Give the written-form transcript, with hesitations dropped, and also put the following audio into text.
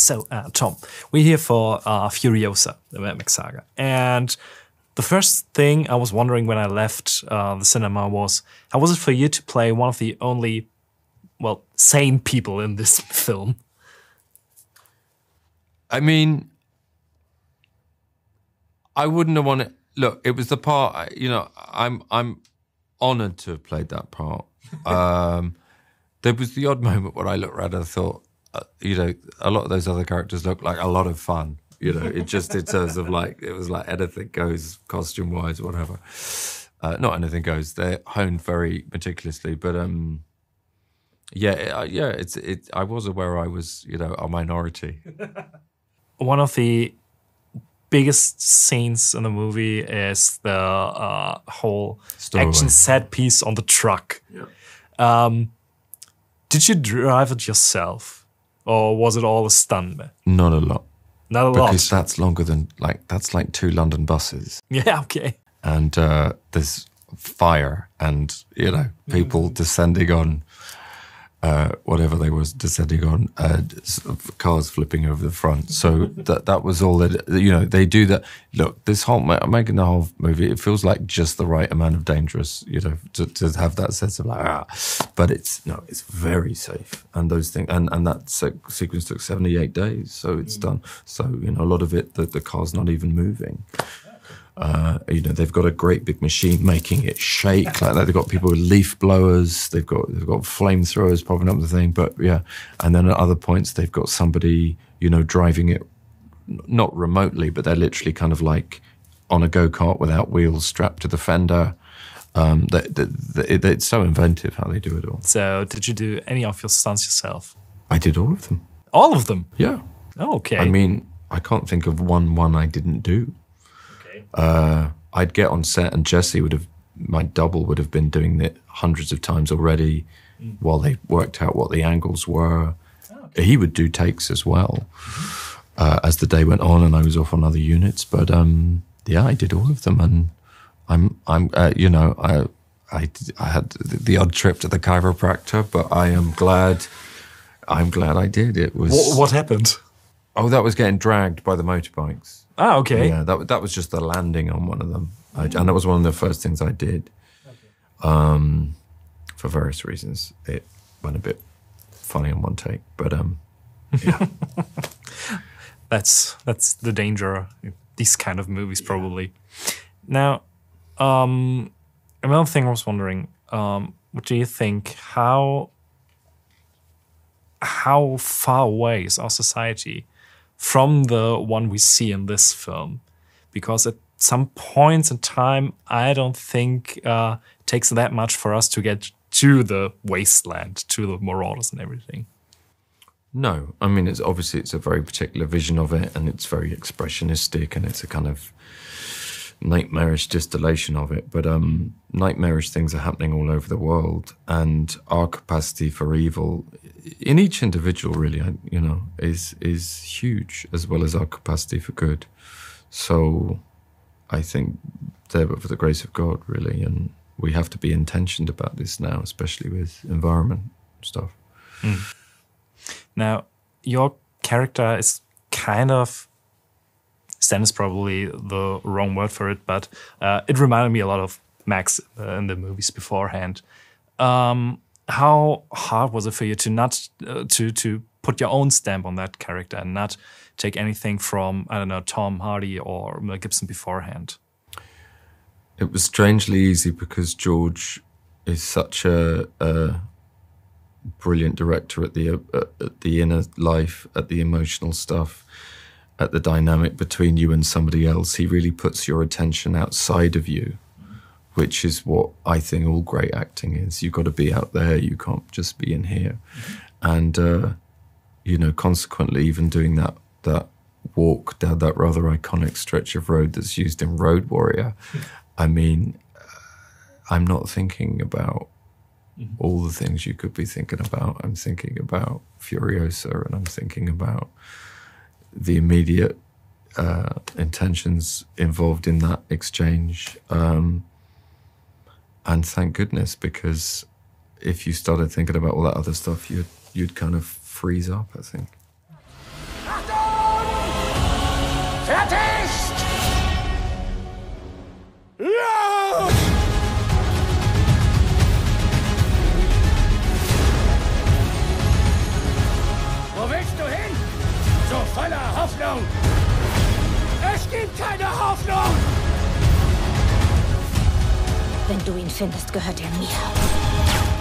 So, Tom, we're here for Furiosa, the Mad Max Saga. And the first thing I was wondering when I left the cinema was, how was it for you to play one of the only, well, sane people in this film? I mean, I wouldn't have wanted. Look, it was the part. You know, I'm honoured to have played that part. There was the odd moment where I looked around and I thought, you know, a lot of those other characters look like a lot of fun. You know, it just in terms of like, it was like anything goes, costume wise, whatever. Not anything goes. They're honed very meticulously, but I was aware I was, you know, a minority. One of the biggest scenes in the movie is the whole action set piece on the truck. Yeah. Did you drive it yourself, or was it all a stuntman? Not a lot. Not a lot. Because that's longer than, that's like 2 London buses. Yeah, okay. And there's fire and, you know, people descending on whatever they was descending on, cars flipping over the front. So that was all that, you know, they do that. Look, this whole, making the whole movie, it feels like just the right amount of dangerous, you know, to have that sense of like, but it's very safe. And those things, and that sequence took 78 days. So it's done. So, you know, a lot of it, the car's not even moving. You know, they've got a great big machine making it shake like that. They've got people with leaf blowers. They've got flamethrowers popping up the thing. But yeah, and then at other points they've got somebody, you know, driving it, not remotely, but they're literally kind of like on a go-kart without wheels strapped to the fender. It's so inventive how they do it all. So, did you do any of your stunts yourself? I did all of them. All of them? Yeah. Oh, okay. I mean, I can't think of one I didn't do. I'd get on set and my double would have been doing it hundreds of times already while they worked out what the angles were. Okay. He would do takes as well as the day went on and I was off on other units. But yeah, I did all of them, and I'm you know, I had the odd trip to the chiropractor, but I'm glad I did. It was what happened? Oh, that was getting dragged by the motorbikes. Ah, okay. Yeah, that was just the landing on one of them. And that was one of the first things I did. Okay. For various reasons. It went a bit funny on one take, but yeah. That's the danger of these kind of movies, probably. Now, another thing I was wondering, what do you think, how far away is our society from the one we see in this film? Because at some points in time, I don't think it takes that much for us to get to the wasteland, to the marauders and everything. No, I mean, it's a very particular vision of it, and it's very expressionistic, and it's a kind of nightmarish distillation of it. But nightmarish things are happening all over the world, and our capacity for evil in each individual, really, you know, is huge, as well as our capacity for good. So I think there, but for the grace of God, really, and we have to be intentioned about this now, especially with environment stuff. Mm. Now, your character is kind of, Zen is probably the wrong word for it, but it reminded me a lot of Max in the movies beforehand. How hard was it for you to not to put your own stamp on that character and not take anything from, I don't know, Tom Hardy or Mel Gibson beforehand? It was strangely easy because George is such a brilliant director at the inner life, at the emotional stuff, at the dynamic between you and somebody else. He really puts your attention outside of you, which is what I think all great acting is. You've got to be out there. You can't just be in here. And, you know, consequently, even doing that walk down that rather iconic stretch of road that's used in Road Warrior, I mean, I'm not thinking about all the things you could be thinking about. I'm thinking about Furiosa, and I'm thinking about the immediate intentions involved in that exchange. And thank goodness, because if you started thinking about all that other stuff, you'd kind of freeze up, I think. Hoffnung! Es gibt keine Hoffnung! Wenn du ihn findest, gehört er mir.